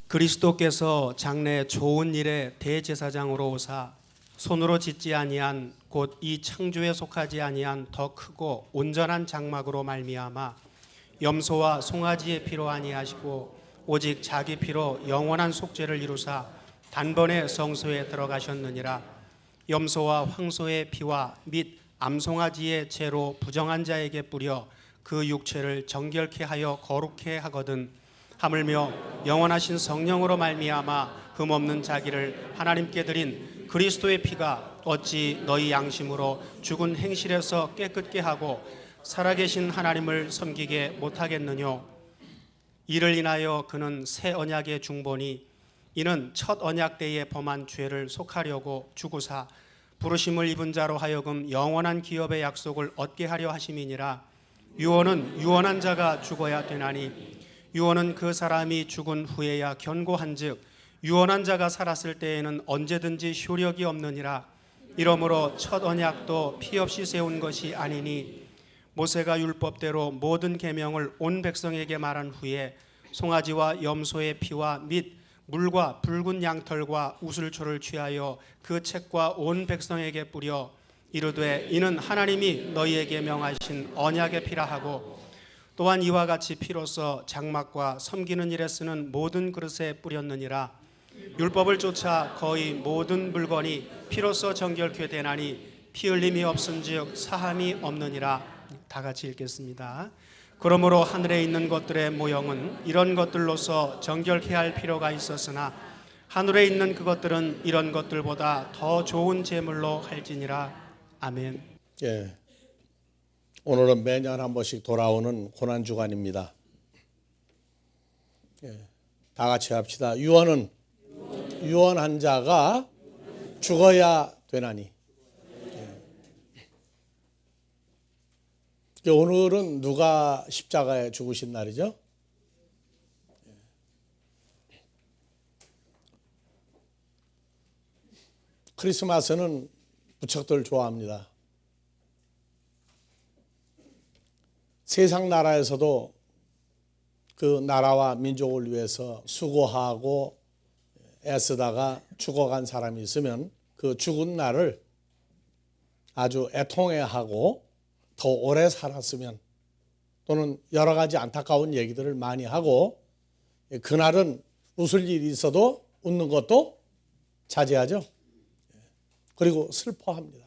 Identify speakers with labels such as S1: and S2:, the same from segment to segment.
S1: 그리스도께서 장래 좋은 일의 대제사장으로 오사 손으로 짓지 아니한 곧 이 창조에 속하지 아니한 더 크고 온전한 장막으로 말미암아 염소와 송아지의 피로 아니하시고 오직 자기 피로 영원한 속죄를 이루사 단번에 성소에 들어가셨느니라. 염소와 황소의 피와 및 암송아지의 죄로 부정한 자에게 뿌려 그 육체를 정결케 하여 거룩케 하거든 하물며 영원하신 성령으로 말미암아 흠없는 자기를 하나님께 드린 그리스도의 피가 어찌 너희 양심으로 죽은 행실에서 깨끗게 하고 살아계신 하나님을 섬기게 못하겠느뇨. 이를 인하여 그는 새 언약의 중보니 이는 첫 언약 때에 범한 죄를 속하려고 죽으사 부르심을 입은 자로 하여금 영원한 기업의 약속을 얻게 하려 하심이니라. 유언은 유언한 자가 죽어야 되나니 유언은 그 사람이 죽은 후에야 견고한즉 유언한 자가 살았을 때에는 언제든지 효력이 없느니라. 이러므로 첫 언약도 피 없이 세운 것이 아니니 모세가 율법대로 모든 계명을 온 백성에게 말한 후에 송아지와 염소의 피와 및 물과 붉은 양털과 우슬초를 취하여 그 책과 온 백성에게 뿌려 이르되 이는 하나님이 너희에게 명하신 언약의 피라 하고 또한 이와 같이 피로써 장막과 섬기는 일에 쓰는 모든 그릇에 뿌렸느니라. 율법을 쫓아 거의 모든 물건이 피로써 정결케 되나니 피 흘림이 없은즉 사함이 없느니라. 다 같이 읽겠습니다. 그러므로 하늘에 있는 것들의 모형은 이런 것들로서 정결케 할 필요가 있었으나 하늘에 있는 그것들은 이런 것들보다 더 좋은 제물로 할지니라. 아멘.
S2: 예. 오늘은 매년 한 번씩 돌아오는 고난주간입니다. 예. 다 같이 합시다. 유언은 유언한 자가 죽어야 되나니. 예. 오늘은 누가 십자가에 죽으신 날이죠? 크리스마스는 무척들 좋아합니다. 세상 나라에서도 그 나라와 민족을 위해서 수고하고 애쓰다가 죽어간 사람이 있으면 그 죽은 날을 아주 애통해하고 더 오래 살았으면 또는 여러 가지 안타까운 얘기들을 많이 하고 그날은 웃을 일이 있어도 웃는 것도 자제하죠. 그리고 슬퍼합니다.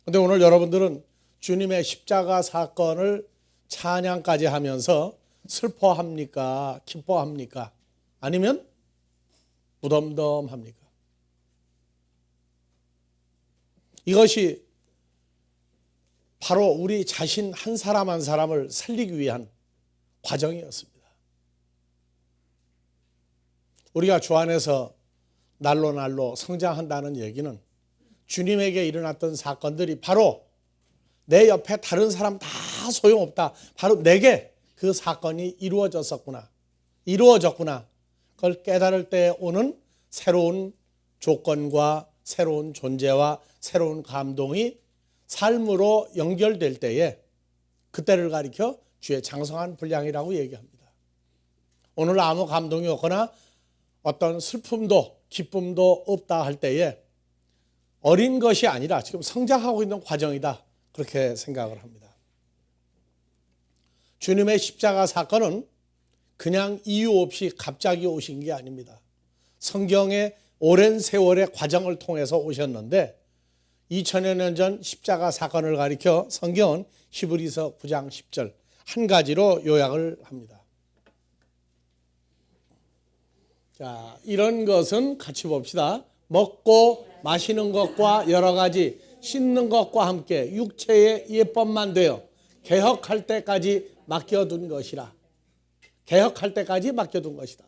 S2: 그런데 오늘 여러분들은 주님의 십자가 사건을 찬양까지 하면서 슬퍼합니까? 기뻐합니까? 아니면 무덤덤합니까? 이것이 바로 우리 자신 한 사람 한 사람을 살리기 위한 과정이었습니다. 우리가 주 안에서 날로 날로 성장한다는 얘기는 주님에게 일어났던 사건들이 바로 내 옆에 다른 사람 다 소용없다. 바로 내게 그 사건이 이루어졌구나. 그걸 깨달을 때 오는 새로운 조건과 새로운 존재와 새로운 감동이 삶으로 연결될 때에 그때를 가리켜 주의 장성한 분량이라고 얘기합니다. 오늘 아무 감동이 없거나 어떤 슬픔도 기쁨도 없다 할 때에 어린 것이 아니라 지금 성장하고 있는 과정이다. 그렇게 생각을 합니다. 주님의 십자가 사건은 그냥 이유 없이 갑자기 오신 게 아닙니다. 성경의 오랜 세월의 과정을 통해서 오셨는데 2000여 년 전 십자가 사건을 가리켜 성경은 히브리서 9장 10절 한 가지로 요약을 합니다. 자, 이런 것은 같이 봅시다. 먹고 마시는 것과 여러 가지 씻는 것과 함께 육체의 예법만 되어 개혁할 때까지 맡겨둔 것이라. 개혁할 때까지 맡겨둔 것이다.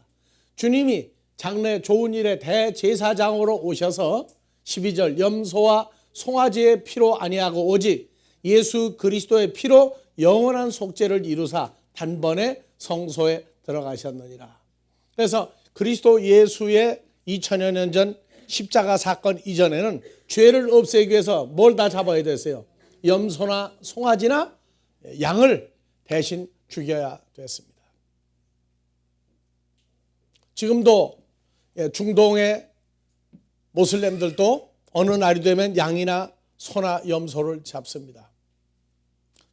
S2: 주님이 장래 좋은 일의 대제사장으로 오셔서 12절 염소와 송아지의 피로 아니하고 오직 예수 그리스도의 피로 영원한 속죄를 이루사 단번에 성소에 들어가셨느니라. 그래서 그리스도 예수의 2000여 년 전 십자가 사건 이전에는 죄를 없애기 위해서 뭘 다 잡아야 됐어요? 염소나 송아지나 양을 대신 죽여야 됐습니다. 지금도 중동의 모슬렘들도 어느 날이 되면 양이나 소나 염소를 잡습니다.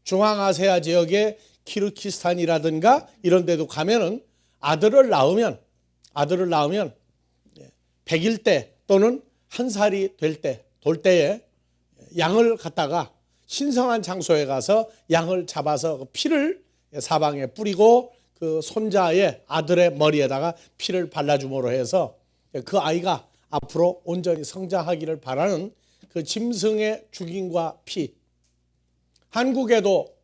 S2: 중앙아시아 지역의 키르기스탄이라든가 이런 데도 가면은 아들을 낳으면 100일 때 또는 한 살이 돌 때에 양을 갖다가 신성한 장소에 가서 양을 잡아서 피를 사방에 뿌리고 그 손자의 아들의 머리에다가 피를 발라줌으로 해서 그 아이가 앞으로 온전히 성장하기를 바라는 그 짐승의 죽임과 피. 한국에도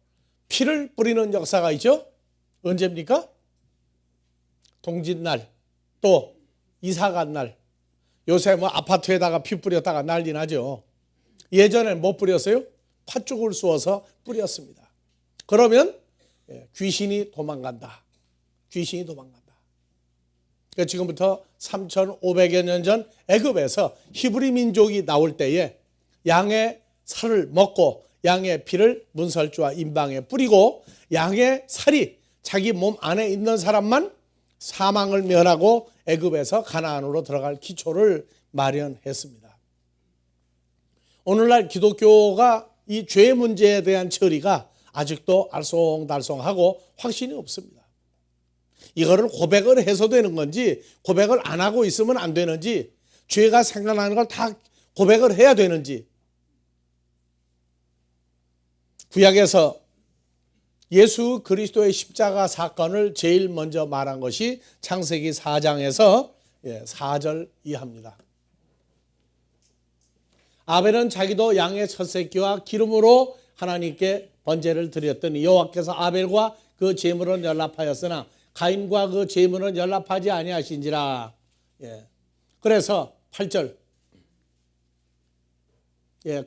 S2: 피를 뿌리는 역사가 있죠. 언제입니까? 동짓날, 또 이사간 날. 요새 뭐 아파트에다가 피 뿌렸다가 난리 나죠. 예전에 못 뿌렸어요? 팥죽을 쑤어서 뿌렸습니다. 그러면 귀신이 도망간다. 귀신이 도망간다. 그러니까 지금부터 3,500여 년 전 애굽에서 히브리 민족이 나올 때에 양의 살을 먹고 양의 피를 문설주와 임방에 뿌리고 양의 살이 자기 몸 안에 있는 사람만 사망을 면하고 애굽에서 가나안으로 들어갈 기초를 마련했습니다. 오늘날 기독교가 이 죄 문제에 대한 처리가 아직도 알쏭달쏭하고 확신이 없습니다. 이거를 고백을 해서 되는 건지 고백을 안 하고 있으면 안 되는지 죄가 생각나는 걸 다 고백을 해야 되는지. 구약에서 예수 그리스도의 십자가 사건을 제일 먼저 말한 것이 창세기 4장에서 4절 이하입니다. 아벨은 자기도 양의 첫 새끼와 기름으로 하나님께 번제를 드렸더니 여호와께서 아벨과 그 제물은 연락하였으나 가인과 그 제물은 연락하지 아니하신지라. 그래서 8절.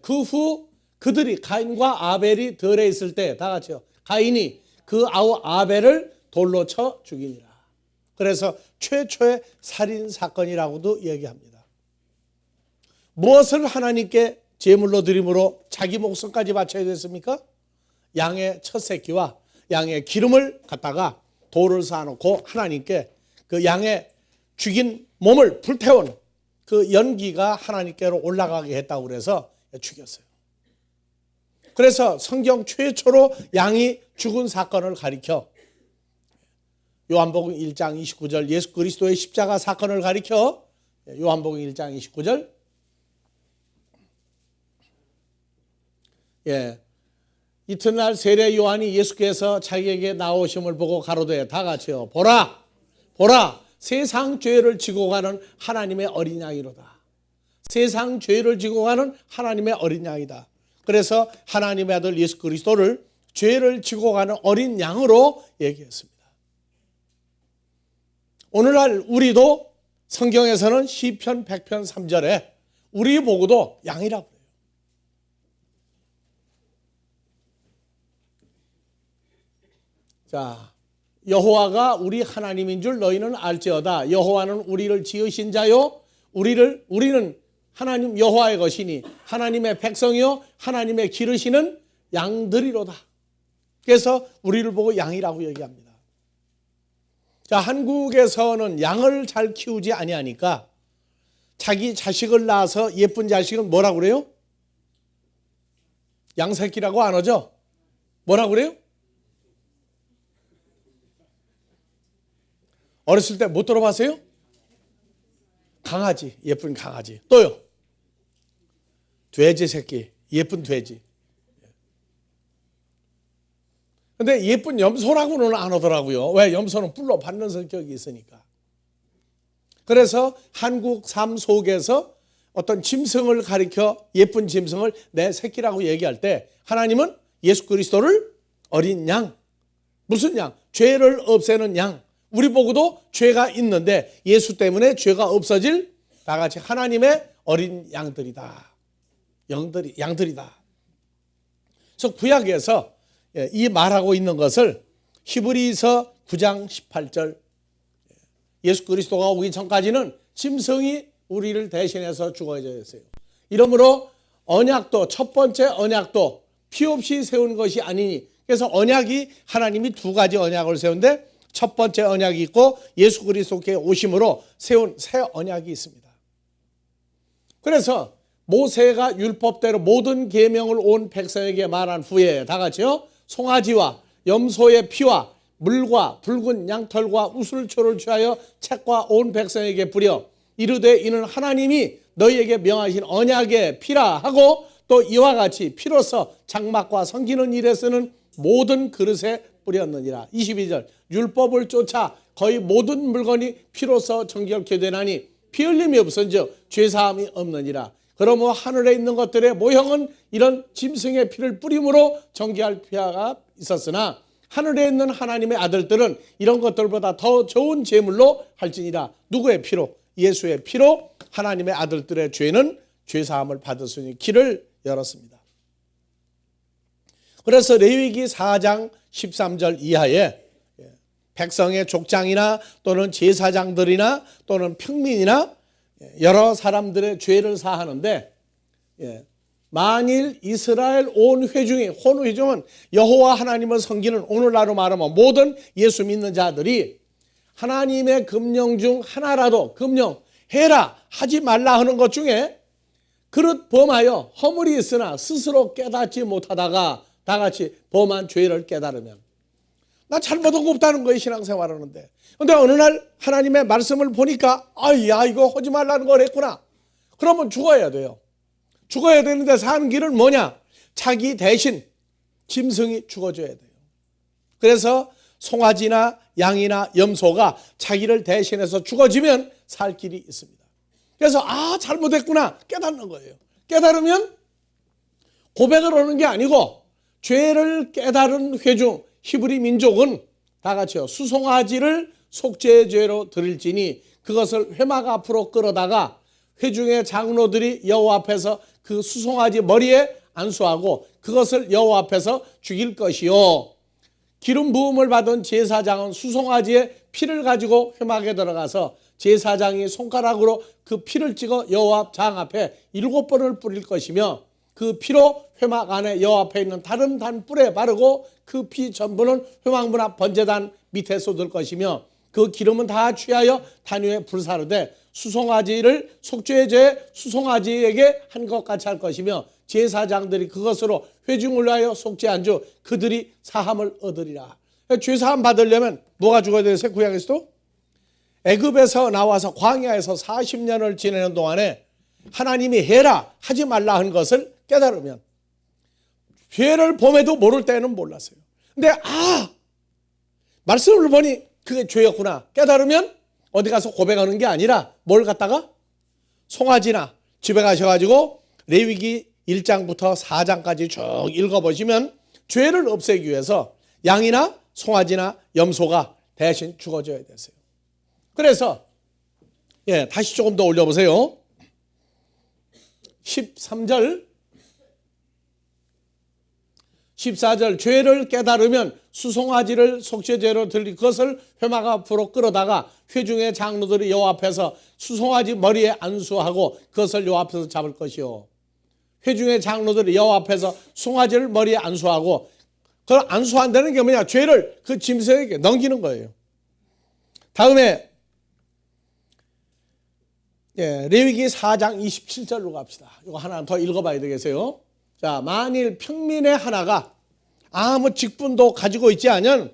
S2: 그 후 그들이 가인과 아벨이 덜에 있을 때 다 같이요. 가인이 그 아우 아벨을 돌로 쳐 죽이니라. 그래서 최초의 살인 사건이라고도 얘기합니다. 무엇을 하나님께 제물로 드림으로 자기 목숨까지 바쳐야 됐습니까? 양의 첫 새끼와 양의 기름을 갖다가 돌을 쌓아놓고 하나님께 그 양의 죽인 몸을 불태운 그 연기가 하나님께로 올라가게 했다고 그래서 죽였어요. 그래서 성경 최초로 양이 죽은 사건을 가리켜 요한복음 1장 29절 예수 그리스도의 십자가 사건을 가리켜 요한복음 1장 29절 이튿날 세례 요한이 예수께서 자기에게 나오심을 보고 가로되 다 같이요. 보라 세상 죄를 지고 가는 하나님의 어린 양이로다. 세상 죄를 지고 가는 하나님의 어린 양이다. 그래서 하나님의 아들 예수 그리스도를 죄를 지고 가는 어린 양으로 얘기했습니다. 오늘날 우리도 성경에서는 시편 100편 3절에 우리 보고도 양이라고 해요. 자, 여호와가 우리 하나님인 줄 너희는 알지어다. 여호와는 우리를 지으신 자요 우리는 하나님 여호와의 것이니 하나님의 백성이요 하나님의 기르시는 양들이로다. 그래서 우리를 보고 양이라고 얘기합니다. 자, 한국에서는 양을 잘 키우지 아니하니까 자기 자식을 낳아서 예쁜 자식은 뭐라고 그래요? 양새끼라고 안 하죠? 뭐라고 그래요? 어렸을 때 못 들어봤어요? 강아지, 예쁜 강아지. 또요? 돼지 새끼, 예쁜 돼지. 근데 예쁜 염소라고는 안 하더라고요. 왜? 염소는 뿔로 받는 성격이 있으니까. 그래서 한국 삶 속에서 어떤 짐승을 가리켜 예쁜 짐승을 내 새끼라고 얘기할 때 하나님은 예수 그리스도를 어린 양, 무슨 양? 죄를 없애는 양. 우리 보고도 죄가 있는데 예수 때문에 죄가 없어질 다 같이 하나님의 어린 양들이다. 양들이다. 그래서 구약에서 이 말하고 있는 것을 히브리서 9장 18절 예수 그리스도가 오기 전까지는 짐승이 우리를 대신해서 죽어야 했어요. 이러므로 언약도 첫 번째 언약도 피 없이 세운 것이 아니니 그래서 언약이 하나님이 두 가지 언약을 세운데 첫 번째 언약이 있고 예수 그리스도께 오심으로 세운 새 언약이 있습니다. 그래서 모세가 율법대로 모든 계명을 온 백성에게 말한 후에 다 같이요, 송아지와 염소의 피와 물과 붉은 양털과 우슬초를 취하여 책과 온 백성에게 뿌려 이르되 이는 하나님이 너희에게 명하신 언약의 피라 하고 또 이와 같이 피로써 장막과 섬기는 일에 쓰는 모든 그릇에 뿌렸느니라. 22절 율법을 쫓아 거의 모든 물건이 피로써 정결케 되나니 피 흘림이 없은즉 죄사함이 없느니라. 그러므로 하늘에 있는 것들의 모형은 이런 짐승의 피를 뿌림으로 정결할 피가 있었으나 하늘에 있는 하나님의 아들들은 이런 것들보다 더 좋은 제물로 할지니라. 누구의 피로? 예수의 피로 하나님의 아들들의 죄는 죄사함을 받을 수 있는 길을 열었습니다. 그래서 레위기 4장 13절 이하에 백성의 족장이나 또는 제사장들이나 또는 평민이나 여러 사람들의 죄를 사하는데, 만일 이스라엘 온 회중이, 온 회중은 여호와 하나님을 섬기는 오늘날로 말하면 모든 예수 믿는 자들이 하나님의 금령 중 하나라도 금령해라 하지 말라 하는 것 중에 그릇 범하여 허물이 있으나 스스로 깨닫지 못하다가 다 같이 범한 죄를 깨달으면, 나 잘못한 거 없다는 거예요, 신앙생활 하는데. 근데 어느 날 하나님의 말씀을 보니까 야 이거 하지 말라는 거랬구나. 그러면 죽어야 돼요. 죽어야 되는데 사는 길은 뭐냐? 자기 대신 짐승이 죽어줘야 돼요. 그래서 송아지나 양이나 염소가 자기를 대신해서 죽어지면 살 길이 있습니다. 그래서 잘못했구나 깨닫는 거예요. 깨달으면 고백을 하는 게 아니고 죄를 깨달은 회중 히브리 민족은 다 같이요, 수송아지를 속죄죄로 드릴지니 그것을 회막 앞으로 끌어다가 회중의 장로들이 여호와 앞에서 그 수송아지 머리에 안수하고 그것을 여호와 앞에서 죽일 것이요, 기름 부음을 받은 제사장은 수송아지의 피를 가지고 회막에 들어가서 제사장이 손가락으로 그 피를 찍어 여호와 장 앞에 7번을 뿌릴 것이며 그 피로 회막 안에 여호와 앞에 있는 다른 단뿔에 바르고 그 피 전부는 회막문 앞 번제단 밑에 쏟을 것이며 그 기름은 다 취하여 단 위에 불사르되 수송아지를 속죄죄 수송아지에게 한 것 같이 할 것이며 제사장들이 그것으로 회중을 위하여 속죄한 주 그들이 사함을 얻으리라. 죄사함 받으려면 뭐가 죽어야 되세요? 구약에서도 애굽에서 나와서 광야에서 40년을 지내는 동안에 하나님이 해라 하지 말라 한 것을 깨달으면, 죄를 범해도 모를 때는 몰랐어요. 근데 말씀을 보니 그게 죄였구나 깨달으면 어디 가서 고백하는 게 아니라 뭘 갖다가 송아지나 집에 가셔가지고 레위기 1장부터 4장까지 쭉 읽어보시면 죄를 없애기 위해서 양이나 송아지나 염소가 대신 죽어줘야 됐어요. 그래서 다시 조금 더 올려보세요. 13절 14절 죄를 깨달으면 수송아지를 속죄죄로 드릴 것을 회막 앞으로 끌어다가 회중의 장로들이 여호와 앞에서 수송아지 머리에 안수하고 그것을 여호와 앞에서 잡을 것이요, 회중의 장로들이 여호와 앞에서 송아지를 머리에 안수하고, 그걸 안수한다는 게 뭐냐? 죄를 그 짐승에게 넘기는 거예요. 다음에 레위기 4장 27절로 갑시다. 이거 하나 더 읽어봐야 되겠어요. 자, 만일 평민의 하나가 아무 직분도 가지고 있지 않은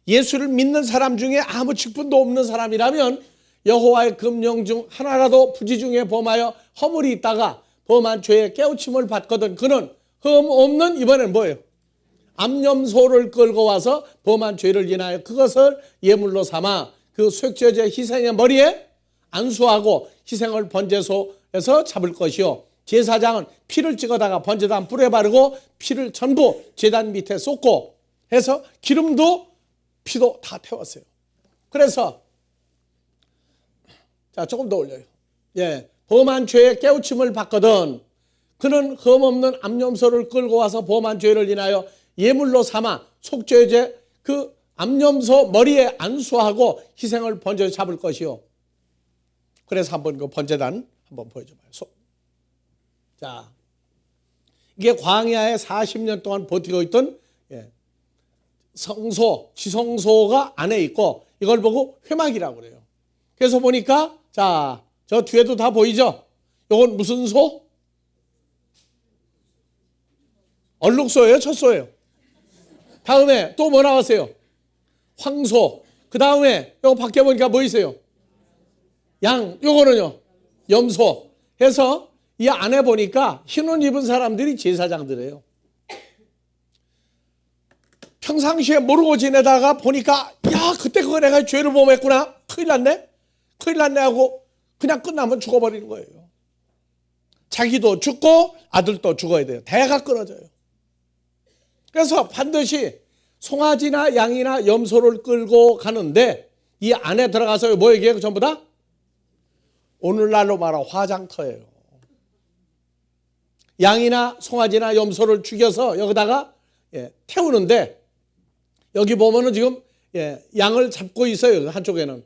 S2: 예수를 믿는 사람 중에 아무 직분도 없는 사람이라면 여호와의 금령 중 하나라도 부지 중에 범하여 허물이 있다가 범한 죄에 깨우침을 받거든 그는 흠 없는, 이번엔 뭐예요? 암염소를 끌고 와서 범한 죄를 인하여 그것을 예물로 삼아 그 속죄제 희생의 머리에 안수하고 희생을 번제소에서 잡을 것이요, 제사장은 피를 찍어다가 번제단 뿔에 바르고 피를 전부 제단 밑에 쏟고 해서 기름도 피도 다 태웠어요. 그래서 자 조금 더 올려요. 범한 죄에 깨우침을 받거든 그는 흠없는 암염소를 끌고 와서 범한 죄를 인하여 예물로 삼아 속죄제 그 암염소 머리에 안수하고 희생을 번제에 잡을 것이요. 그래서 한번 그 번제단 한번 보여줘봐요. 자, 이게 광야에 40년 동안 버티고 있던 성소, 지성소가 안에 있고 이걸 보고 회막이라고 그래요. 그래서 보니까 자, 저 뒤에도 다 보이죠? 이건 무슨 소? 얼룩소예요, 젖소예요? 다음에 또 뭐 나왔어요? 황소. 그 다음에 이거 밖에 보니까 뭐 있어요? 양. 요거는요? 염소. 해서 이 안에 보니까 흰 옷 입은 사람들이 제사장들이에요. 평상시에 모르고 지내다가 보니까 야, 그때 그거 내가 죄를 범했구나. 큰일 났네. 큰일 났네 하고 그냥 끝나면 죽어버리는 거예요. 자기도 죽고 아들도 죽어야 돼요. 대가 끊어져요. 그래서 반드시 송아지나 양이나 염소를 끌고 가는데 이 안에 들어가서 뭐 얘기해요? 전부 다? 오늘날로 말하면 화장터예요. 양이나 송아지나 염소를 죽여서 여기다가 태우는데 여기 보면은 지금 양을 잡고 있어요. 한쪽에는.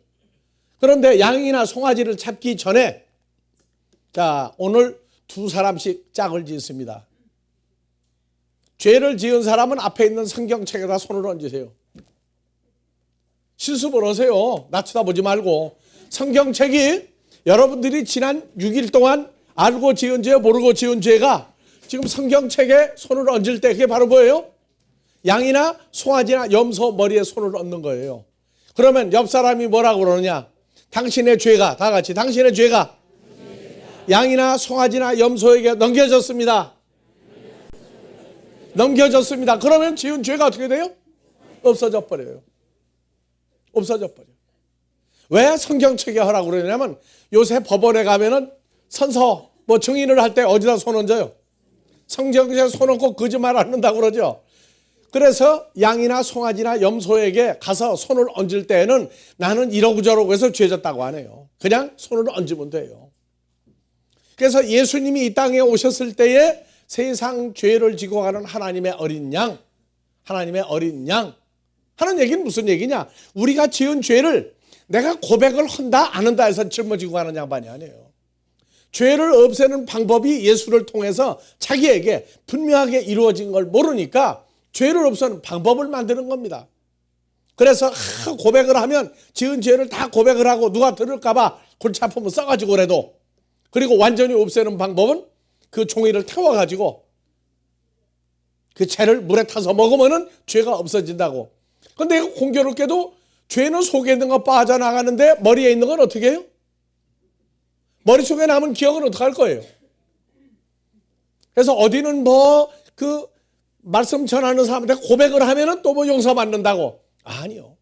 S2: 그런데 양이나 송아지를 잡기 전에 자, 오늘 두 사람씩 짝을 짓습니다. 죄를 지은 사람은 앞에 있는 성경책에다 손을 얹으세요. 실습을 하세요. 나 쳐다보지 말고. 성경책이 여러분들이 지난 6일 동안 알고 지은 죄, 모르고 지은 죄가 지금 성경책에 손을 얹을 때 그게 바로 뭐예요? 양이나 송아지나 염소 머리에 손을 얹는 거예요. 그러면 옆 사람이 뭐라고 그러느냐? 당신의 죄가, 다 같이 당신의 죄가 양이나 송아지나 염소에게 넘겨졌습니다. 넘겨졌습니다. 그러면 지은 죄가 어떻게 돼요? 없어져 버려요. 없어져 버려요. 왜 성경책에 하라고 그러냐면 요새 법원에 가면은 선서 뭐 증인을 할 때 어디다 손 얹어요? 성경책에 손 얹고 거짓말 안 한다고 그러죠. 그래서 양이나 송아지나 염소에게 가서 손을 얹을 때에는 나는 이러고저러고 해서 죄졌다고 안 해요. 그냥 손을 얹으면 돼요. 그래서 예수님이 이 땅에 오셨을 때에 세상 죄를 지고 가는 하나님의 어린 양, 하나님의 어린 양 하는 얘기는 무슨 얘기냐? 우리가 지은 죄를 내가 고백을 한다 안 한다 해서 짊어지고 가는 양반이 아니에요. 죄를 없애는 방법이 예수를 통해서 자기에게 분명하게 이루어진 걸 모르니까 죄를 없애는 방법을 만드는 겁니다. 그래서 고백을 하면 지은 죄를 다 고백을 하고 누가 들을까 봐 골치 아프면 써가지고 그래도 그리고 완전히 없애는 방법은 그 종이를 태워가지고 그 채를 물에 타서 먹으면 죄가 없어진다고. 근데 이거 공교롭게도 죄는 속에 있는 거 빠져나가는데 머리에 있는 건 어떻게 해요? 머릿속에 남은 기억은 어떻게 할 거예요? 그래서 어디는 뭐 그 말씀 전하는 사람한테 고백을 하면은 또 뭐 용서받는다고. 아니요.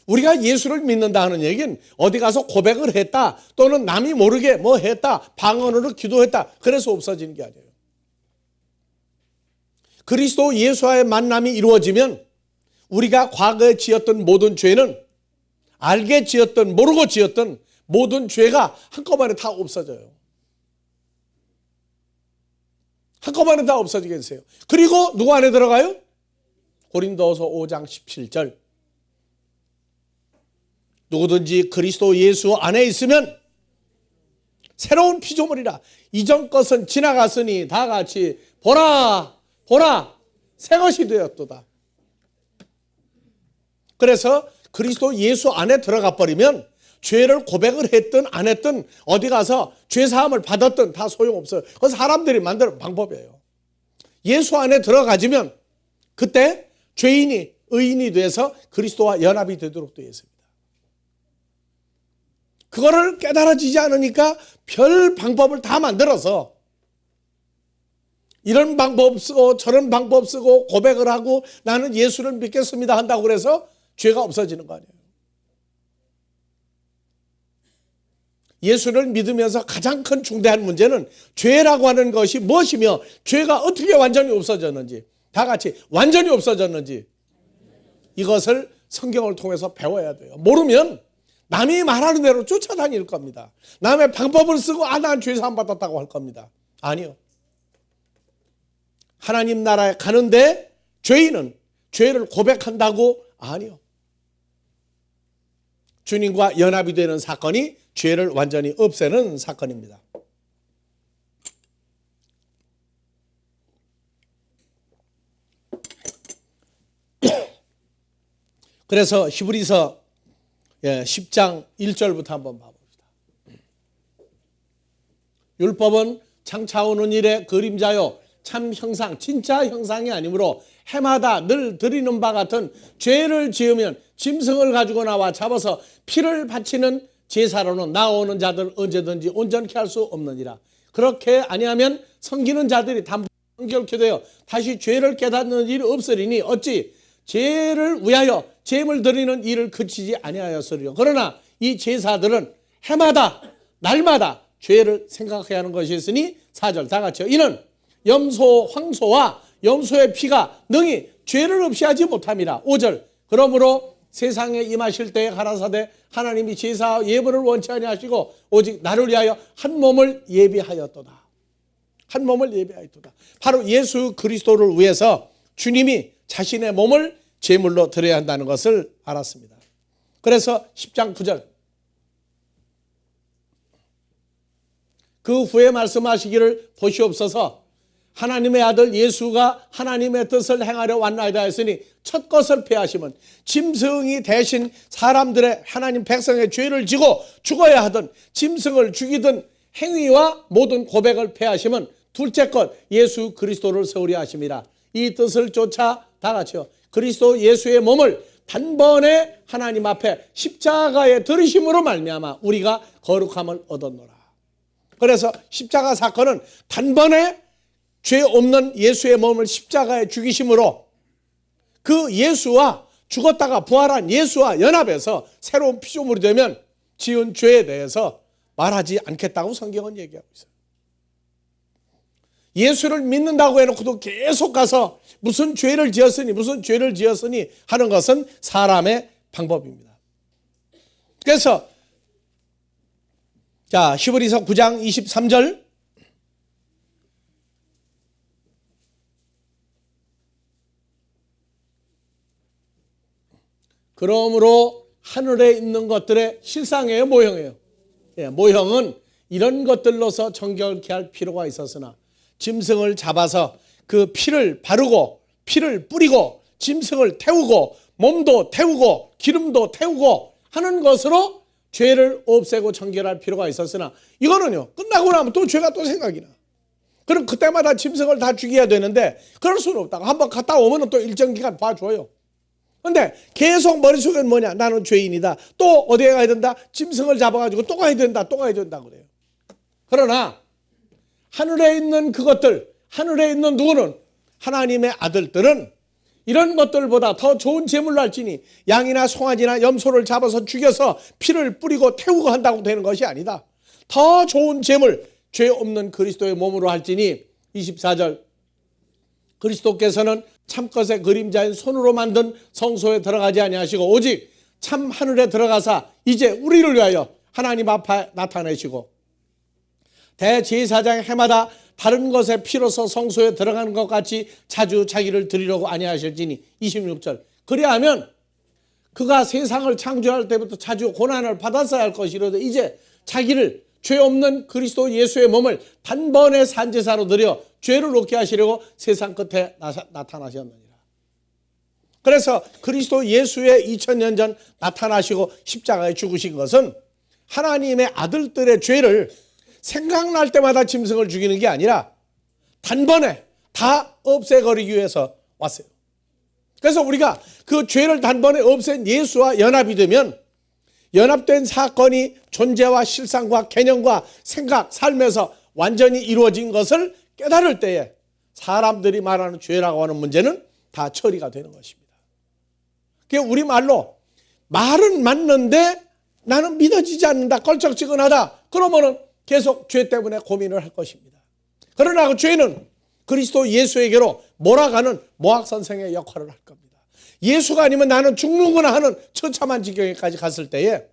S2: 우리가 예수를 믿는다 하는 얘기는 어디 가서 고백을 했다 또는 남이 모르게 뭐 했다 방언으로 기도했다 그래서 없어지는 게 아니에요. 그리스도 예수와의 만남이 이루어지면 우리가 과거에 지었던 모든 죄는 알게 지었던 모르고 지었던 모든 죄가 한꺼번에 다 없어져요. 한꺼번에 다 없어지게 되세요. 그리고 누구 안에 들어가요? 고린도서 5장 17절 누구든지 그리스도 예수 안에 있으면 새로운 피조물이라 이전 것은 지나갔으니 다 같이 보라 보라 새 것이 되었도다. 그래서 그리스도 예수 안에 들어가 버리면 죄를 고백을 했든 안 했든 어디 가서 죄사함을 받았든 다 소용없어요. 그건 사람들이 만드는 방법이에요. 예수 안에 들어가지면 그때 죄인이 의인이 돼서 그리스도와 연합이 되도록 되어 있습니다. 그거를 깨달아지지 않으니까 별 방법을 다 만들어서 이런 방법 쓰고 저런 방법 쓰고 고백을 하고 나는 예수를 믿겠습니다 한다고 그래서 죄가 없어지는 거 아니에요. 예수를 믿으면서 가장 큰 중대한 문제는 죄라고 하는 것이 무엇이며 죄가 어떻게 완전히 없어졌는지 다 같이 완전히 없어졌는지 이것을 성경을 통해서 배워야 돼요. 모르면 남이 말하는 대로 쫓아다닐 겁니다. 남의 방법을 쓰고 난 죄사함 받았다고 할 겁니다. 아니요. 하나님 나라에 가는데 죄인은 죄를 고백한다고? 아니요. 주님과 연합이 되는 사건이 죄를 완전히 없애는 사건입니다. 그래서 히브리서 10장 1절부터 한번 봐봅시다. 율법은 장차오는 일의 그림자요 참 형상, 진짜 형상이 아니므로 해마다 늘 드리는 바 같은 죄를 지으면 짐승을 가지고 나와 잡아서 피를 바치는 제사로는 나오는 자들 언제든지 온전케 할 수 없느니라. 그렇게 아니하면 섬기는 자들이 단결케 되어 다시 죄를 깨닫는 일이 없으리니 어찌 죄를 위하여 제물 드리는 일을 그치지 아니하였으리요. 그러나 이 제사들은 해마다 날마다 죄를 생각해야 하는 것이 있으니 4절 다 같이요. 이는 염소 황소와 염소의 피가 능히 죄를 없이 하지 못함이라. 5절 그러므로 세상에 임하실 때에 가라사대 하나님이 제사와 예물을 원치 아니하시고 오직 나를 위하여 한 몸을 예비하였도다. 한 몸을 예비하였도다. 바로 예수 그리스도를 위해서 주님이 자신의 몸을 제물로 드려야 한다는 것을 알았습니다. 그래서 10장 9절 그 후에 말씀하시기를 보시옵소서 하나님의 아들 예수가 하나님의 뜻을 행하려 왔나이다 했으니 첫 것을 폐하시면 짐승이 대신 사람들의 하나님 백성의 죄를 지고 죽어야 하던 짐승을 죽이던 행위와 모든 고백을 폐하시면 둘째 것 예수 그리스도를 세우려 하심이라. 이 뜻을 쫓아 다 같이요. 그리스도 예수의 몸을 단번에 하나님 앞에 십자가에 들이심으로 말미암아 우리가 거룩함을 얻었노라. 그래서 십자가 사건은 단번에 죄 없는 예수의 몸을 십자가에 죽이심으로 그 예수와 죽었다가 부활한 예수와 연합해서 새로운 피조물이 되면 지은 죄에 대해서 말하지 않겠다고 성경은 얘기하고 있어요. 예수를 믿는다고 해놓고도 계속 가서 무슨 죄를 지었으니 하는 것은 사람의 방법입니다. 그래서 자 히브리서 9장 23절 그러므로 하늘에 있는 것들의 실상이에요, 모형이에요. 모형은 이런 것들로서 정결케 할 필요가 있었으나 짐승을 잡아서 그 피를 바르고 피를 뿌리고 짐승을 태우고 몸도 태우고 기름도 태우고 하는 것으로 죄를 없애고 정결할 필요가 있었으나 이거는요 끝나고 나면 또 죄가 또 생각이 나. 그럼 그때마다 짐승을 다 죽여야 되는데 그럴 수는 없다고. 한번 갔다 오면 또 일정 기간 봐줘요. 근데 계속 머릿속엔 뭐냐? 나는 죄인이다. 또 어디에 가야 된다? 짐승을 잡아가지고 또 가야 된다. 또 가야 된다 그래요. 그러나 하늘에 있는 그것들, 하늘에 있는 누구는 하나님의 아들들은 이런 것들보다 더 좋은 제물로 할지니 양이나 송아지나 염소를 잡아서 죽여서 피를 뿌리고 태우고 한다고 되는 것이 아니다. 더 좋은 제물, 죄 없는 그리스도의 몸으로 할지니 24절 그리스도께서는 참것의 그림자인 손으로 만든 성소에 들어가지 아니하시고 오직 참 하늘에 들어가사 이제 우리를 위하여 하나님 앞에 나타내시고 대제사장 해마다 다른 것의 피로서 성소에 들어가는 것 같이 자주 자기를 드리려고 아니하실지니 26절 그리하면 그가 세상을 창조할 때부터 자주 고난을 받았어야 할 것이로되 이제 자기를 죄 없는 그리스도 예수의 몸을 단번에 산제사로 드려 죄를 놓게 하시려고 세상 끝에 나타나셨느니라. 그래서 그리스도 예수의 2000년 전 나타나시고 십자가에 죽으신 것은 하나님의 아들들의 죄를 생각날 때마다 짐승을 죽이는 게 아니라 단번에 다 없애버리기 위해서 왔어요. 그래서 우리가 그 죄를 단번에 없앤 예수와 연합이 되면 연합된 사건이 존재와 실상과 개념과 생각, 삶에서 완전히 이루어진 것을 깨달을 때에 사람들이 말하는 죄라고 하는 문제는 다 처리가 되는 것입니다. 그게 우리말로 말은 맞는데 나는 믿어지지 않는다, 껄쩍지근하다. 그러면은 계속 죄 때문에 고민을 할 것입니다. 그러나 그 죄는 그리스도 예수에게로 몰아가는 모학선생의 역할을 할 겁니다. 예수가 아니면 나는 죽는구나 하는 처참한 지경에까지 갔을 때에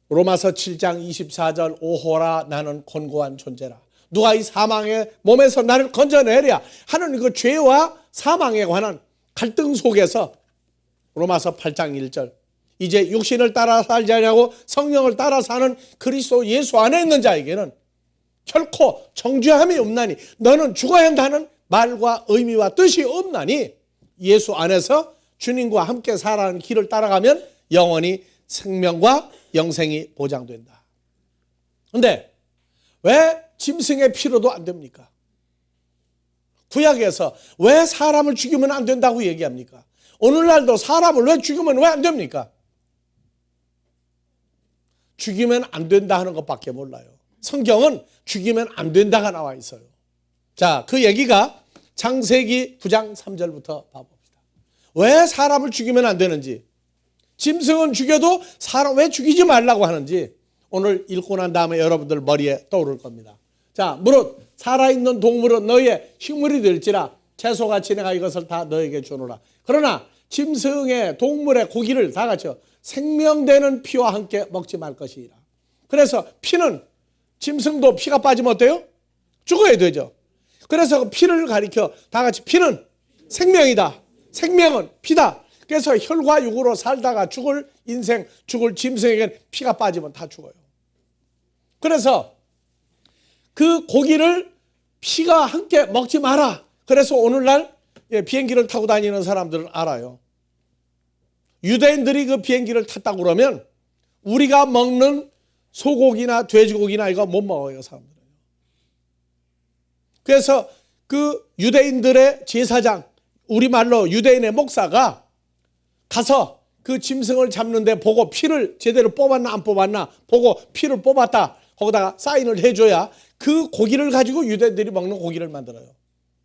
S2: 로마서 7장 24절 오호라 나는 곤고한 존재라. 누가 이 사망의 몸에서 나를 건져내랴 하는 그 죄와 사망에 관한 갈등 속에서 로마서 8장 1절 이제 육신을 따라 살지 아니하고 성령을 따라 사는 그리스도 예수 안에 있는 자에게는 결코 정죄함이 없나니 너는 죽어야 한다는 말과 의미와 뜻이 없나니 예수 안에서 주님과 함께 살아가는 길을 따라가면 영원히 생명과 영생이 보장된다. 그런데 왜 짐승의 피로도 안 됩니까? 구약에서 왜 사람을 죽이면 안 된다고 얘기합니까? 오늘날도 사람을 왜 죽이면 왜 안 됩니까? 죽이면 안 된다 하는 것밖에 몰라요. 성경은 죽이면 안 된다가 나와 있어요. 자, 그 얘기가 창세기 9장 3절부터 봐봅시다. 왜 사람을 죽이면 안 되는지, 짐승은 죽여도 사람 왜 죽이지 말라고 하는지 오늘 읽고 난 다음에 여러분들 머리에 떠오를 겁니다. 자, 무릇 살아있는 동물은 너희의 식물이 될지라 채소같이 내가 이것을 다 너에게 주노라. 그러나 짐승의 동물의 고기를 다 같이 생명되는 피와 함께 먹지 말 것이라. 그래서 피는, 짐승도 피가 빠지면 어때요? 죽어야 되죠. 그래서 그 피를 가리켜 다 같이 피는 생명이다. 생명은 피다. 그래서 혈과 육으로 살다가 죽을 인생, 죽을 짐승에게는 피가 빠지면 다 죽어요. 그래서 그 고기를 피가 함께 먹지 마라. 그래서 오늘날 비행기를 타고 다니는 사람들은 알아요. 유대인들이 그 비행기를 탔다고 그러면 우리가 먹는 소고기나 돼지고기나 이거 못 먹어요, 사람들은. 그래서 그 유대인들의 제사장, 우리말로 유대인의 목사가 가서 그 짐승을 잡는데 보고 피를 제대로 뽑았나 안 뽑았나 보고 피를 뽑았다. 거기다가 사인을 해줘야 그 고기를 가지고 유대인들이 먹는 고기를 만들어요.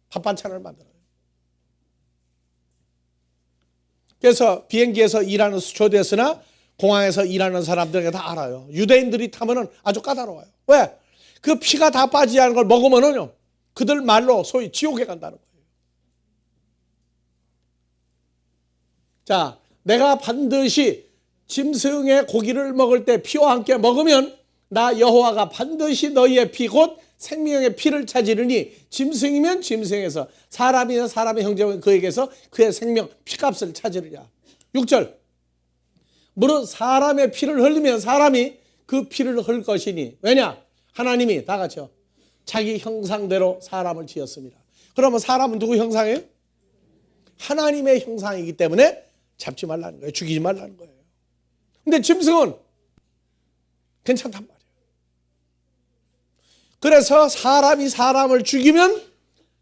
S2: 밥 반찬을 만들어요. 그래서 비행기에서 일하는 스튜어디스나 공항에서 일하는 사람들에게 다 알아요. 유대인들이 타면은 아주 까다로워요. 왜? 그 피가 다 빠지지 않은 걸 먹으면은요, 그들 말로 소위 지옥에 간다는 거예요. 자, 내가 반드시 짐승의 고기를 먹을 때 피와 함께 먹으면 나 여호와가 반드시 너희의 피 곧 생명의 피를 찾으리니 짐승이면 짐승에서 사람이면 사람의 형제면 그에게서 그의 생명 피값을 찾으리라. 6절 무릇 사람의 피를 흘리면 사람이 그 피를 흘릴 것이니 왜냐? 하나님이 다 같이요 자기 형상대로 사람을 지었습니다. 그러면 사람은 누구 형상이에요? 하나님의 형상이기 때문에 잡지 말라는 거예요. 죽이지 말라는 거예요. 근데 짐승은 괜찮단 말이에요. 그래서 사람이 사람을 죽이면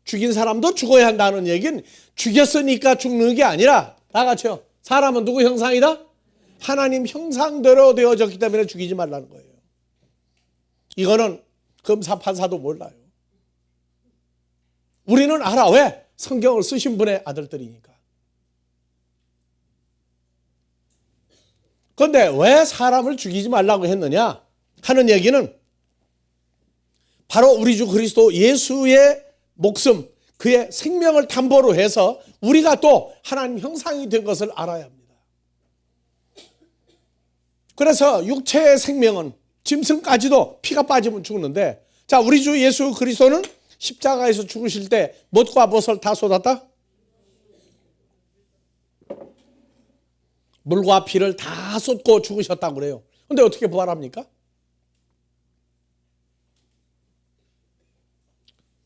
S2: 죽인 사람도 죽어야 한다는 얘기는 죽였으니까 죽는 게 아니라 다 같이요. 사람은 누구 형상이다? 하나님 형상대로 되어졌기 때문에 죽이지 말라는 거예요. 이거는 검사 판사도 몰라요. 우리는 알아. 왜? 성경을 쓰신 분의 아들들이니까. 그런데 왜 사람을 죽이지 말라고 했느냐 하는 얘기는 바로 우리 주 그리스도 예수의 목숨, 그의 생명을 담보로 해서 우리가 또 하나님 형상이 된 것을 알아야 합니다. 그래서 육체의 생명은 짐승까지도 피가 빠지면 죽는데, 자, 우리 주 예수 그리스도는 십자가에서 죽으실 때 못과 못을 다 쏟았다? 물과 피를 다 쏟고 죽으셨다고 그래요. 근데 어떻게 부활합니까?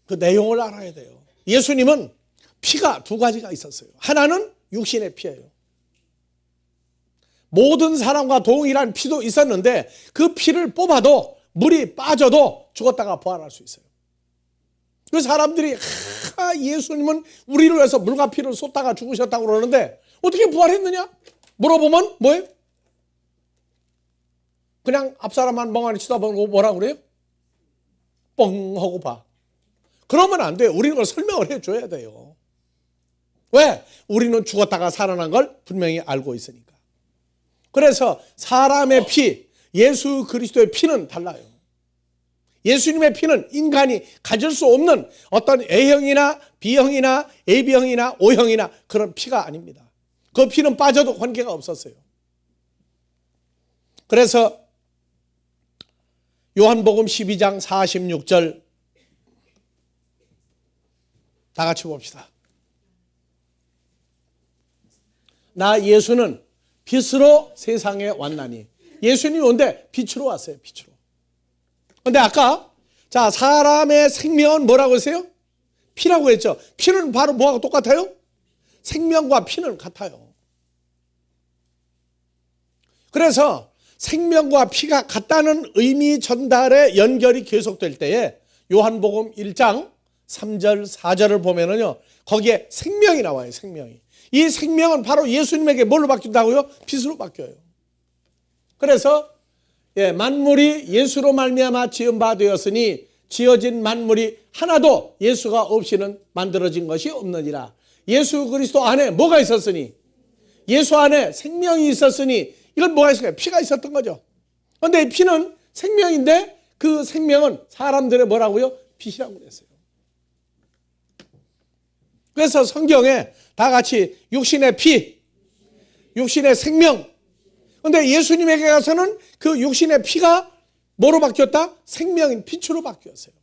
S2: 그 내용을 알아야 돼요. 예수님은 피가 두 가지가 있었어요. 하나는 육신의 피예요. 모든 사람과 동일한 피도 있었는데 그 피를 뽑아도 물이 빠져도 죽었다가 부활할 수 있어요. 그 사람들이 예수님은 우리를 위해서 물과 피를 쏟다가 죽으셨다고 그러는데 어떻게 부활했느냐? 물어보면 뭐예요? 그냥 앞사람만 멍하니 쳐다보고 뭐라 그래요? 뻥 하고 봐. 그러면 안 돼요. 우리는 그걸 설명을 해줘야 돼요. 왜? 우리는 죽었다가 살아난 걸 분명히 알고 있으니까. 그래서 사람의 피, 예수 그리스도의 피는 달라요. 예수님의 피는 인간이 가질 수 없는 어떤 A형이나 B형이나 AB형이나 O형이나 그런 피가 아닙니다. 그 피는 빠져도 관계가 없었어요. 그래서 요한복음 12장 46절 다 같이 봅시다. 나 예수는 빛으로 세상에 왔나니. 예수님이 온데 빛으로 왔어요. 빛으로. 근데 아까 자 사람의 생명은 뭐라고 했어요? 피라고 했죠. 피는 바로 뭐하고 똑같아요? 생명과 피는 같아요. 그래서 생명과 피가 같다는 의미 전달의 연결이 계속될 때에 요한복음 1장 3절 4절을 보면은요, 거기에 생명이 나와요. 생명이. 이 생명은 바로 예수님에게 뭘로 바뀐다고요? 빛으로 바뀌어요. 그래서 만물이 예수로 말미암아 지은 바 되었으니 지어진 만물이 하나도 예수가 없이는 만들어진 것이 없느니라. 예수 그리스도 안에 뭐가 있었으니? 예수 안에 생명이 있었으니, 이건 뭐가 있을까요? 피가 있었던 거죠. 그런데 피는 생명인데 그 생명은 사람들의 뭐라고요? 빛이라고 그랬어요. 그래서 성경에 다 같이 육신의 피, 육신의 생명. 그런데 예수님에게 가서는 그 육신의 피가 뭐로 바뀌었다? 생명인 빛으로 바뀌었어요.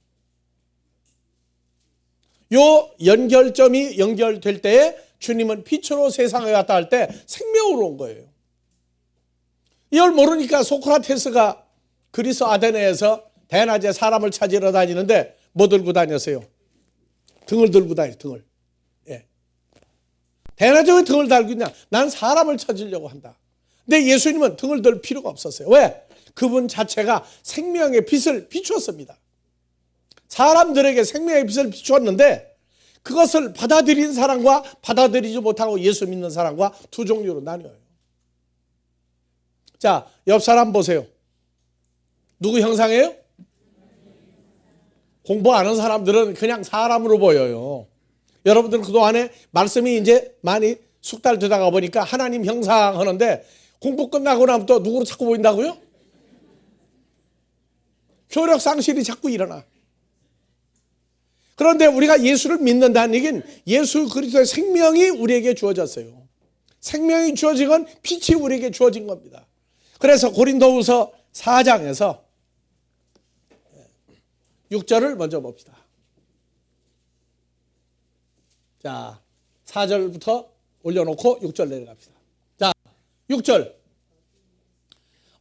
S2: 요 연결점이 연결될 때에 주님은 빛으로 세상에 왔다 할 때 생명으로 온 거예요. 이걸 모르니까 소크라테스가 그리스 아테네에서 대낮에 사람을 찾으러 다니는데 뭐 들고 다녔어요? 등을 들고 다녀요. 등을. 대낮에 왜 등을 달고 있냐? 난 사람을 찾으려고 한다. 근데 예수님은 등을 들 필요가 없었어요. 왜? 그분 자체가 생명의 빛을 비추었습니다. 사람들에게 생명의 빛을 비추었는데 그것을 받아들인 사람과 받아들이지 못하고 예수 믿는 사람과 두 종류로 나뉘어요. 자, 옆 사람 보세요. 누구 형상이에요? 공부 안 하는 사람들은 그냥 사람으로 보여요. 여러분들 그동안에 말씀이 이제 많이 숙달되다가 보니까 하나님 형상 하는데 공부 끝나고 나면 또 누구로 자꾸 보인다고요? 효력 상실이 자꾸 일어나. 그런데 우리가 예수를 믿는다는 얘기는 예수 그리스도의 생명이 우리에게 주어졌어요. 생명이 주어진 건 빛이 우리에게 주어진 겁니다. 그래서 고린도후서 4장에서 6절을 먼저 봅시다. 자, 4절부터 올려놓고 6절 내려갑시다. 자, 6절.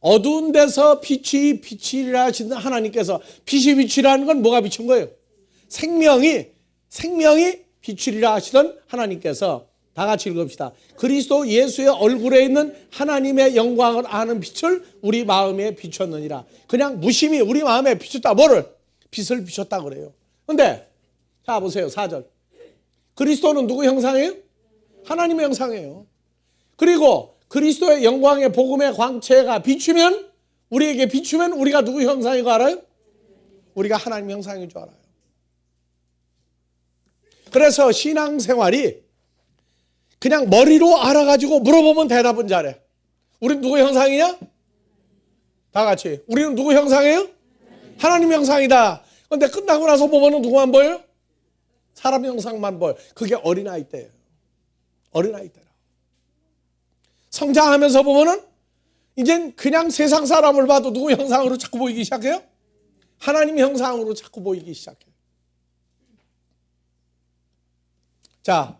S2: 어두운 데서 빛이 비치리라 하시는 하나님께서, 빛이 비치라는 건 뭐가 비춘 거예요? 생명이 비추리라 하시던 하나님께서, 다 같이 읽읍시다. 그리스도 예수의 얼굴에 있는 하나님의 영광을 아는 빛을 우리 마음에 비췄느니라. 그냥 무심히 우리 마음에 비췄다. 뭐를? 빛을 비췄다 그래요. 근데 자 보세요. 4절. 그리스도는 누구 형상이에요? 하나님의 형상이에요. 그리고 그리스도의 영광의 복음의 광채가 비추면, 우리에게 비추면 우리가 누구 형상인 거 알아요? 우리가 하나님 형상인 줄 알아요. 그래서 신앙생활이 그냥 머리로 알아가지고 물어보면 대답은 잘해. 우린 누구 형상이냐? 다 같이. 우리는 누구 형상이에요? 하나님 형상이다. 그런데 끝나고 나서 보면 누구만 보여요? 사람 형상만 보여요. 그게 어린아이 때예요. 어린아이 때라. 성장하면서 보면은 이젠 그냥 세상 사람을 봐도 누구 형상으로 자꾸 보이기 시작해요? 하나님 형상으로 자꾸 보이기 시작해요. 자,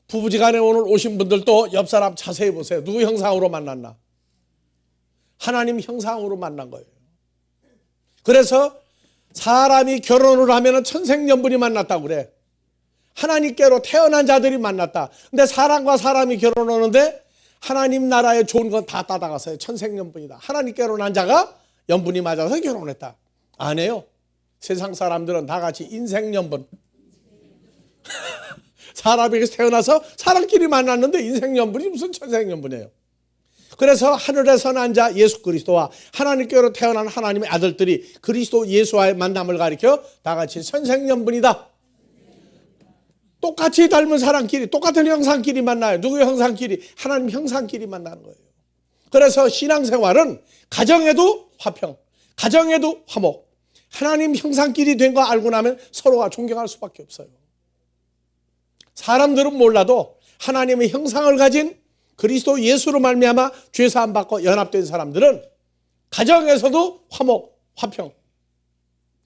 S2: 부부지간에 오늘 오신 분들도 옆 사람 자세히 보세요. 누구 형상으로 만났나? 하나님 형상으로 만난 거예요. 그래서 사람이 결혼을 하면 천생연분이 만났다고 그래. 하나님께로 태어난 자들이 만났다. 근데 사람과 사람이 결혼하는데 하나님 나라에 좋은 건 다 따다갔어요. 천생연분이다. 하나님께로 난 자가 연분이 맞아서 결혼했다. 안 해요. 세상 사람들은 다 같이 인생연분. 사람에게서 태어나서 사람끼리 만났는데 인생연분이 무슨 천생연분이에요. 그래서 하늘에서 난 자 예수 그리스도와 하나님께로 태어난 하나님의 아들들이 그리스도 예수와의 만남을 가리켜 다 같이 천생연분이다. 똑같이 닮은 사람끼리, 똑같은 형상끼리 만나요. 누구의 형상끼리? 하나님 형상끼리 만나는 거예요. 그래서 신앙생활은 가정에도 화평, 가정에도 화목, 하나님 형상끼리 된 거 알고 나면 서로가 존경할 수밖에 없어요. 사람들은 몰라도 하나님의 형상을 가진 그리스도 예수로 말미암아 죄사함 받고 연합된 사람들은 가정에서도 화목, 화평.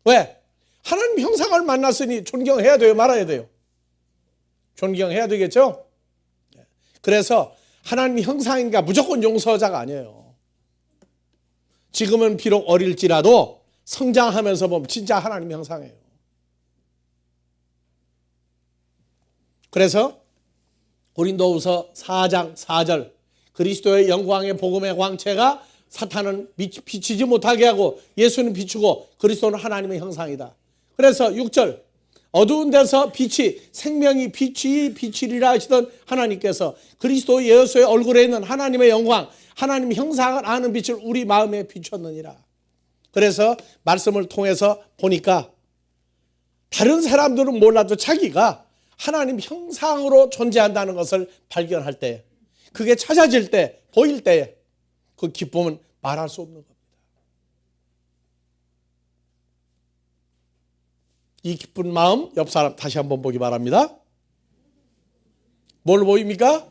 S2: 왜? 하나님 형상을 만났으니 존경해야 돼요, 말아야 돼요? 존경해야 되겠죠? 그래서 하나님 형상인가 무조건 용서자가 아니에요. 지금은 비록 어릴지라도 성장하면서 보면 진짜 하나님 형상이에요. 그래서 고린도후서 4장 4절 그리스도의 영광의 복음의 광채가 사탄은 비치지 못하게 하고 예수는 비추고 그리스도는 하나님의 형상이다. 그래서 6절 어두운 데서 빛이 생명이 빛이 비치리라 하시던 하나님께서 그리스도 예수의 얼굴에 있는 하나님의 영광 하나님의 형상을 아는 빛을 우리 마음에 비췄느니라. 그래서 말씀을 통해서 보니까 다른 사람들은 몰라도 자기가 하나님 형상으로 존재한다는 것을 발견할 때 그게 찾아질 때 보일 때에 그 기쁨은 말할 수 없는 겁니다. 이 기쁜 마음 옆 사람 다시 한번 보기 바랍니다. 뭘 보입니까?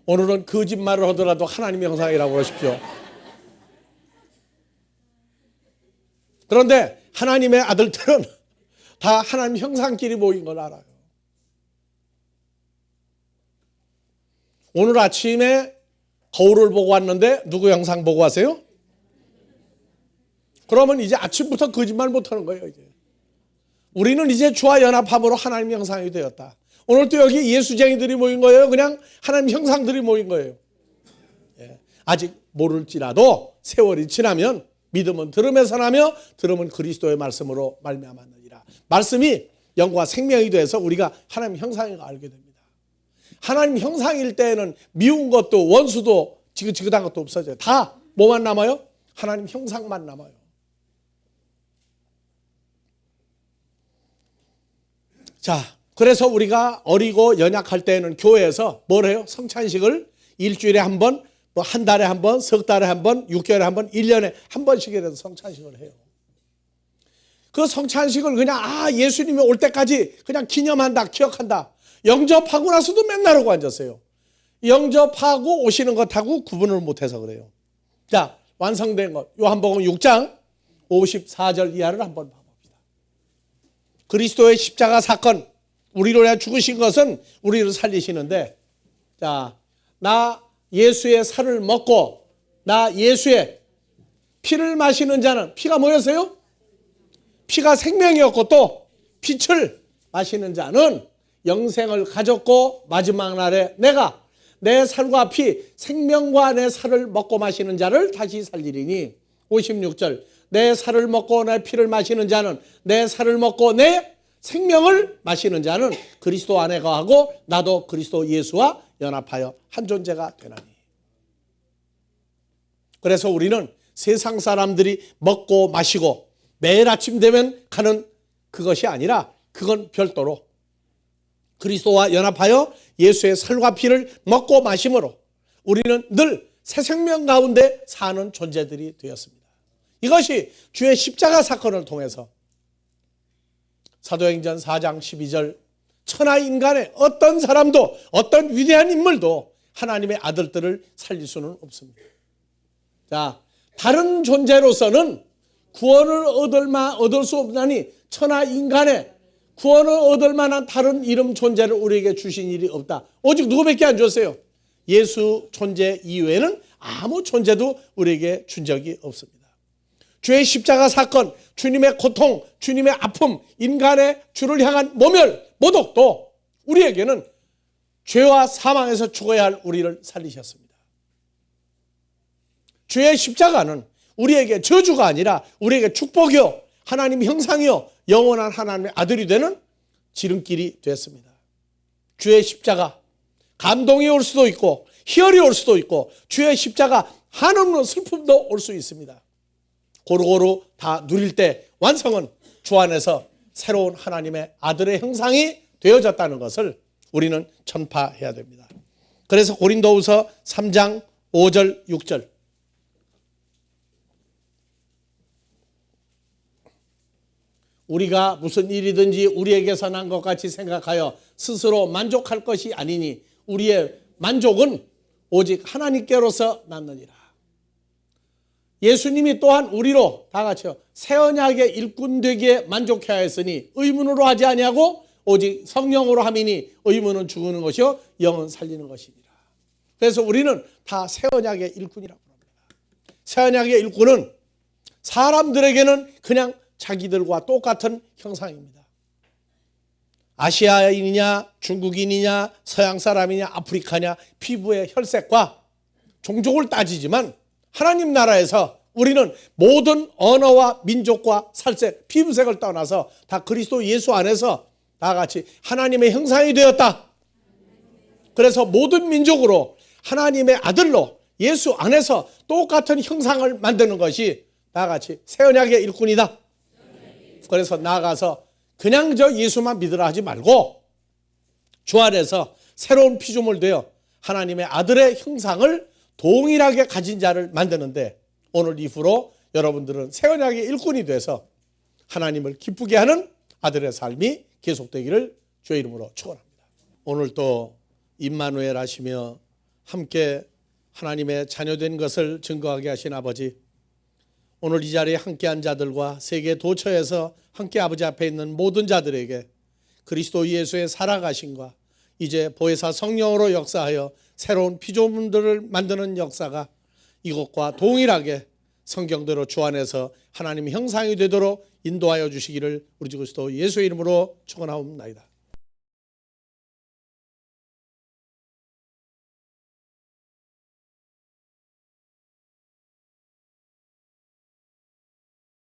S2: 오늘은 거짓말을 하더라도 하나님의 형상이라고 하십시오. 그런데 하나님의 아들들은 다 하나님 형상끼리 모인 걸 알아요. 오늘 아침에 거울을 보고 왔는데 누구 형상 보고 왔어요? 그러면 이제 아침부터 거짓말 못하는 거예요. 이제 우리는 이제 주와 연합함으로 하나님 형상이 되었다. 오늘 또 여기 예수쟁이들이 모인 거예요? 그냥 하나님 형상들이 모인 거예요. 아직 모를지라도 세월이 지나면 믿음은 들음에서 나며 들음은 그리스도의 말씀으로 말미암았느니라. 말씀이 영과 생명이 돼서 우리가 하나님 형상인 걸 알게 됩니다. 하나님 형상일 때에는 미운 것도 원수도 지긋지긋한 것도 없어져요. 다 뭐만 남아요? 하나님 형상만 남아요. 자, 그래서 우리가 어리고 연약할 때에는 교회에서 뭘 해요? 성찬식을 일주일에 한 번, 뭐 한 달에 한 번, 석 달에 한 번, 6개월에 한 번, 1년에 한 번씩이라도 성찬식을 해요. 그 성찬식을 그냥 예수님이 올 때까지 그냥 기념한다, 기억한다. 영접하고 나서도 맨날 하고 앉았어요. 영접하고 오시는 것하고 구분을 못해서 그래요. 자, 완성된 것 요한복음 6장 54절 이하를 한번 봐봅시다. 그리스도의 십자가 사건, 우리를 위해 죽으신 것은 우리를 살리시는데, 자, 나 예수의 살을 먹고 나 예수의 피를 마시는 자는, 피가 뭐였어요? 피가 생명이었고 또 빛을 마시는 자는 영생을 가졌고 마지막 날에 내가 내 살과 피, 생명과 내 살을 먹고 마시는 자를 다시 살리리니. 56절 내 살을 먹고 내 피를 마시는 자는, 내 살을 먹고 내 생명을 마시는 자는 그리스도 안에 거하고 나도 그리스도 예수와 연합하여 한 존재가 되나니. 그래서 우리는 세상 사람들이 먹고 마시고 매일 아침 되면 가는 그것이 아니라, 그건 별도로 그리스도와 연합하여 예수의 살과 피를 먹고 마심으로 우리는 늘 새 생명 가운데 사는 존재들이 되었습니다. 이것이 주의 십자가 사건을 통해서 사도행전 4장 12절 천하 인간의 어떤 사람도 어떤 위대한 인물도 하나님의 아들들을 살릴 수는 없습니다. 자, 다른 존재로서는 구원을 얻을 수 없나니 천하 인간의 구원을 얻을 만한 다른 이름 존재를 우리에게 주신 일이 없다. 오직 누구밖에 안 줬어요? 예수 존재 이외에는 아무 존재도 우리에게 준 적이 없습니다. 주의 십자가 사건, 주님의 고통, 주님의 아픔, 인간의 주를 향한 모멸, 모독도 우리에게는 죄와 사망에서 죽어야 할 우리를 살리셨습니다. 주의 십자가는 우리에게 저주가 아니라 우리에게 축복이요, 하나님 형상이요, 영원한 하나님의 아들이 되는 지름길이 됐습니다. 주의 십자가, 감동이 올 수도 있고 희열이 올 수도 있고 주의 십자가 한없는 슬픔도 올 수 있습니다. 고루고루 다 누릴 때 완성은 주 안에서 새로운 하나님의 아들의 형상이 되어졌다는 것을 우리는 전파해야 됩니다. 그래서 고린도후서 3장 5절 6절 우리가 무슨 일이든지 우리에게서 난 것 같이 생각하여 스스로 만족할 것이 아니니 우리의 만족은 오직 하나님께로서 났느니라. 예수님이 또한 우리로 다 같이요 새 언약의 일꾼 되기에 만족해야 했으니 의문으로 하지 아니하고 오직 성령으로 함이니 의문은 죽는 것이요 영은 살리는 것이니라. 그래서 우리는 다 새 언약의 일꾼이라고 합니다. 새 언약의 일꾼은 사람들에게는 그냥 자기들과 똑같은 형상입니다. 아시아인이냐 중국인이냐 서양 사람이냐 아프리카냐 피부의 혈색과 종족을 따지지만 하나님 나라에서 우리는 모든 언어와 민족과 살색, 피부색을 떠나서 다 그리스도 예수 안에서 다 같이 하나님의 형상이 되었다. 그래서 모든 민족으로 하나님의 아들로 예수 안에서 똑같은 형상을 만드는 것이 다 같이 새 언약의 일꾼이다. 그래서 나아가서 그냥 저 예수만 믿으라 하지 말고 주 안에서 새로운 피조물 되어 하나님의 아들의 형상을 동일하게 가진 자를 만드는데 오늘 이후로 여러분들은 새 언약의 일꾼이 돼서 하나님을 기쁘게 하는 아들의 삶이 계속되기를 주의 이름으로 축원합니다. 오늘 또 임마누엘 하시며 함께 하나님의 자녀된 것을 증거하게 하신 아버지, 오늘 이 자리에 함께한 자들과 세계 도처에서 함께 아버지 앞에 있는 모든 자들에게 그리스도 예수의 살아가심과 이제 보혜사 성령으로 역사하여 새로운 피조물들을 만드는 역사가 이것과 동일하게 성경대로 주 안에서 하나님의 형상이 되도록 인도하여 주시기를 우리 주 그리스도 예수의 이름으로 축원하옵나이다.